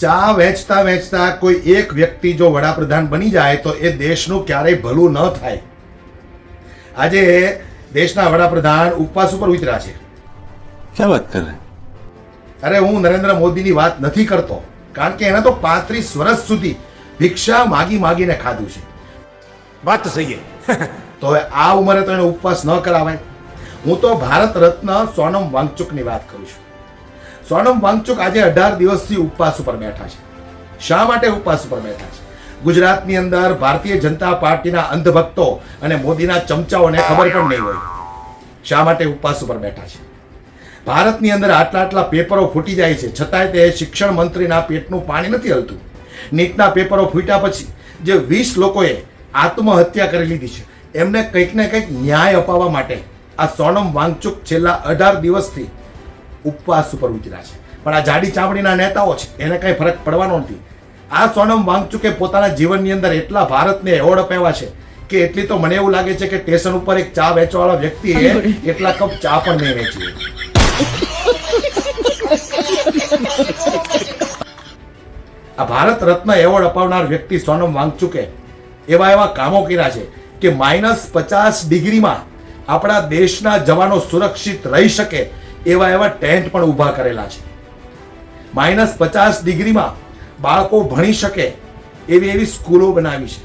ચા વેચતા વેચતા કોઈ એક વ્યક્તિ જો વડાપ્રધાન બની જાય તો એ દેશનું ક્યારેય ભલું ન થાય. આજે દેશના વડાપ્રધાન ઉપવાસ ઉપર ઉતર્યા છે. क्या बात कर रहे हैं? અરે હું નરેન્દ્ર મોદીની વાત નથી કરતો, કારણ કે એને તો 35 વર્ષ સુધી ભિક્ષા માગી માગીને ખાધું છે. बात तो सही है. તો હવે આ ઉંમરે તો એને ઉપવાસ ન કરાવાય. હું તો ભારત રત્ન સોનમ વાંગચુકની વાત કરું છું. સોનમ વાંગચુક આજે 18 દિવસથી ઉપવાસ ઉપર બેઠા છે. શા માટે ઉપવાસ ઉપર બેઠા છે? ગુજરાતની અંદર ભારતીય જનતા પાર્ટીના અંધભક્તો અને મોદીના ચમચાઓને ખબર પણ નહીં હોય શા માટે ઉપવાસ ઉપર બેઠા છે. ભારતની અંદર આટલા પેપરો ફૂટી જાય છે, છતાંય તે શિક્ષણ મંત્રીના પેટનું પાણી નથી હલતું. નીટના પેપરો ફૂટ્યા પછી જે 20 લોકોએ આત્મહત્યા કરી લીધી છે, એમને કંઈક ને કંઈક ન્યાય અપાવવા માટે આ સોનમ વાંગચુક છેલ્લા 18 દિવસથી ઉપવાસ ઉપર ઉતર્યા છે. પણ આ જાડી ચામડીના નેતાઓ છે એને કંઈ ફરક પડવાનો નથી. આ સોનમ વાંગચુકે પોતાના જીવનની અંદર એટલા ભારતને એવોર્ડ અપાવ્યા છે કે એટલી તો મને એવું લાગે છે કે સ્ટેશન ઉપર એક ચા વેચવાવાળા વ્યક્તિએ એટલા કપ ચા પણ નહીં વેચી. આ ભારત રત્ન એવોર્ડ અપાવનાર વ્યક્તિ સોનમ વાંગચુકે એવા કામો કર્યા છે કે -50 ડિગ્રીમાં આપણા દેશના જવાનો સુરક્ષિત રહી શકે એવા ટેન્ટ પણ ઊભા કરેલા છે. -50 ડિગ્રીમાં બાળકો ભણી શકે એવી સ્કૂલો બનાવી છે.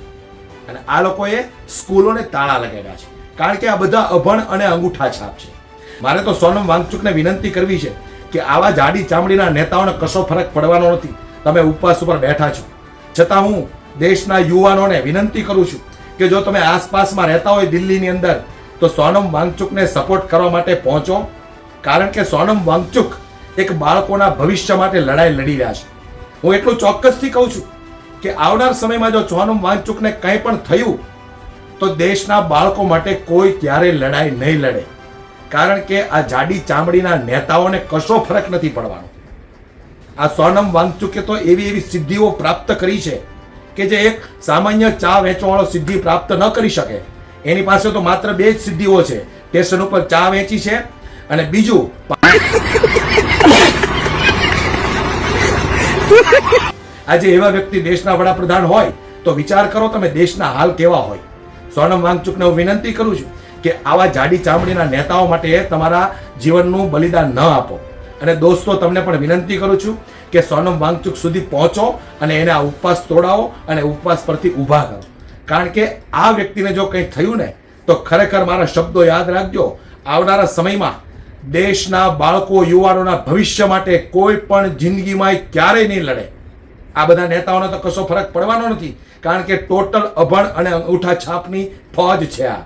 અને આ લોકોએ સ્કૂલોને તાળા લગાવ્યા છે, કારણ કે આ બધા અભણ અને અંગૂઠા છાપ છે. મારે તો સોનમ વાંગચુકને વિનંતી કરવી છે કે આવા જાડી ચામડીના નેતાઓને કશો ફરક પડવાનો નથી. તમે ઉપવાસ ઉપર બેઠા છો, છતાં હું દેશના યુવાનોને વિનંતી કરું છું કે જો તમે આસપાસમાં રહેતા હોય દિલ્હીની અંદર, તો સોનમ વાંગચુકને સપોર્ટ કરવા માટે પહોંચો. કારણ કે સોનમ વાંગચુક એક બાળકોના ભવિષ્ય માટે લડાઈ લડી રહ્યા છે. હું એટલું ચોક્કસથી કહું છું કે આવનાર સમયમાં જો સોનમ વાંગચુકને કંઈ પણ થયું તો દેશના બાળકો માટે કોઈ ક્યારેય લડાઈ નહીં લડે, કારણ કે આ જાડી ચામડીના નેતાઓને કશો ફરક નથી પડવાનો. આ સોનમ વાંગચુકે તો એવી સિદ્ધિઓ પ્રાપ્ત કરી છે કે જે એક સામાન્ય ચા વેચવાવાળો સિદ્ધિ પ્રાપ્ત ન કરી શકે. એની પાસે તો માત્ર 2 જ સિદ્ધિઓ છે: સ્ટેશન ઉપર ચા વેચી છે અને બીજું આજે એવા વ્યક્તિ દેશના વડાપ્રધાન હોય તો વિચાર કરો તમે દેશના હાલ કેવા હોય. સોનમ વાંગચુકને હું વિનંતી કરું છું કે આવા જાડી ચામડીના નેતાઓ માટે તમારા જીવનનું બલિદાન ન આપો. અને દોસ્તો, તમને પણ વિનંતી કરું છું કે સોનમ વાંગચુક સુધી પહોંચો અને એને આ ઉપવાસ તોડાવો અને ઉપવાસ પરથી ઊભા કરો. કારણ કે આ વ્યક્તિને જો કંઈ થયું ને તો ખરેખર મારા શબ્દો યાદ રાખજો, આવનારા સમયમાં દેશના બાળકો યુવાનોના ભવિષ્ય માટે કોઈ પણ જિંદગીમાં ક્યારેય નહીં લડે. આ બધા નેતાઓને તો કશો ફરક પડવાનો નથી, કારણ કે ટોટલ અભણ અને અંગૂઠા છાપની ફોજ છે આ.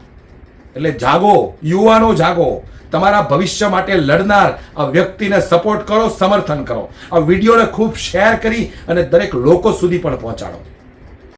એટલે જાગો યુવાનો, જાગો. તમારા ભવિષ્ય માટે લડનાર આ વ્યક્તિને સપોર્ટ કરો, સમર્થન કરો. આ વિડીયોને ખૂબ શેર કરી અને દરેક લોકો સુધી પણ પહોંચાડો.